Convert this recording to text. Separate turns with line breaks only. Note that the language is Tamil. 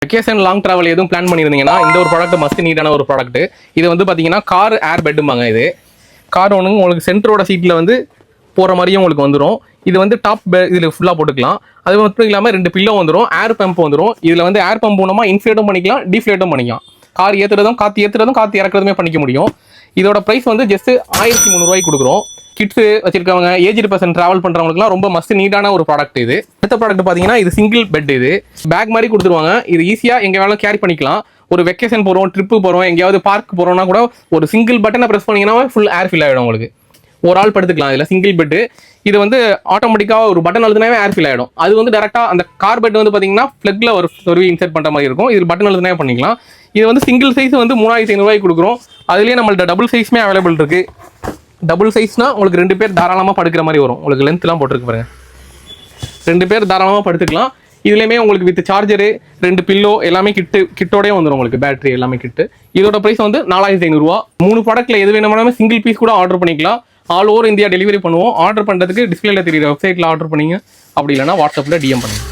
வெக்கேஷன் லாங் டிராவல் எதுவும் பிளான் பண்ணியிருந்தீங்கன்னா இந்த ஒரு ப்ராடக்ட் மஸ்ட் நீடான ஒரு ப்ராடக்ட். இது வந்து பார்த்தீங்கன்னா கார் ஏர் பெட்டும்பாங்க. இது கார் ஒன்று உங்களுக்கு சென்டரோட சீட்டில் வந்து போகிற மாதிரியும் உங்களுக்கு வந்துடும். இது வந்து டாப் இதில் ஃபுல்லாக போட்டுக்கலாம். அது மட்டும் இல்லாமல் 2 பில்லோ வந்துடும், ஏர் பம்ப் வந்துடும். இதில் வந்து ஏர் பம்ப் மூலமாக இன்ஃப்ளேட்டும் பண்ணிக்கலாம், டீஃப்ளேட்டும் பண்ணிக்கலாம். கார் ஏற்றுறதும் காற்று இறக்குறதுமே பண்ணிக்க முடியும். இதோட ப்ரைஸ் வந்து ஜஸ்ட் 1300 கொடுக்குறோம். கிட்ஸு வச்சிருக்கவங்க, ஏஜ்டு பர்சன் ட்ராவல் பண்ணுறவங்களுக்குலாம் ரொம்ப மஸ்ட் நீடான ஒரு ப்ராடக்ட் இது. அடுத்த ப்ராடக்ட் பார்த்தீங்கன்னா இது சிங்கிள் பெட். இது பேக் மாதிரி கொடுத்துருவாங்க. இது ஈஸியாக எங்கே வேணாலும் கேரி பண்ணிக்கலாம். ஒரு வெக்கேஷன் போகிறோம், ட்ரிப்பு போகிறோம், எங்கேயாவது பார்க் போகிறோம்னா கூட ஒரு சிங்கிள் பட்டனை ப்ரெஸ் பண்ணிங்கன்னா ஃபுல் ஏர் ஃபில் ஆகிடும். உங்களுக்கு ஒரு ஆள் படுத்துக்கலாம். இதில் சிங்கிள் பெட்டு. இது வந்து ஆட்டோமேட்டிக்காக ஒரு பட்டன் அழுத்தினாவே ஏர் ஃபில் ஆகிடும். அது வந்து டேரெக்டாக அந்த கார் பெட் வந்து பார்த்தீங்கன்னா ஃப்ளக்கில் ஒரு சொருவி இன்சர்ட் பண்ணுற மாதிரி இருக்கும். இது பட்டன் அழுத்தினாவே பண்ணிக்கலாம். இது வந்து சிங்கிள் சைஸ் வந்து 3500 கொடுக்குறோம். அதுலேயே நம்மள்ட்ட டபுள் சைஸுமே அவைலபிள் இருக்குது. டபுள் சைஸ்னா உங்களுக்கு 2 பேர் தாராளமாக படுக்கிற மாதிரி வரும். உங்களுக்கு லென்த்லாம் போட்டுருக்கு பாருங்க. 2 பேர் தாராளமாக படுத்துக்கலாம். இதுலேயுமே உங்களுக்கு வித் சார்ஜரு, 2 பில்லோ எல்லாமே கிட்டோடய வந்துடும். உங்களுக்கு பேட்டரி எல்லாமே கிட்டு. இதோட ப்ரைஸ் வந்து 4500. 3 ப்ராடக்ட்டில் எது வேணுமானாலும் சிங்கிள் பீஸ் கூட ஆர்டர் பண்ணிக்கலாம். ஆல் ஓவர் இந்தியா டெலிவரி பண்ணுவோம். ஆர்டர் பண்ணுறதுக்கு டிஸ்பிளேல தெரியுற வெப்சைட்டில் ஆர்டர் பண்ணிங்க. அப்படி இல்லைனா வாட்ஸ்அப்பில் டிஎம் பண்ணுங்க.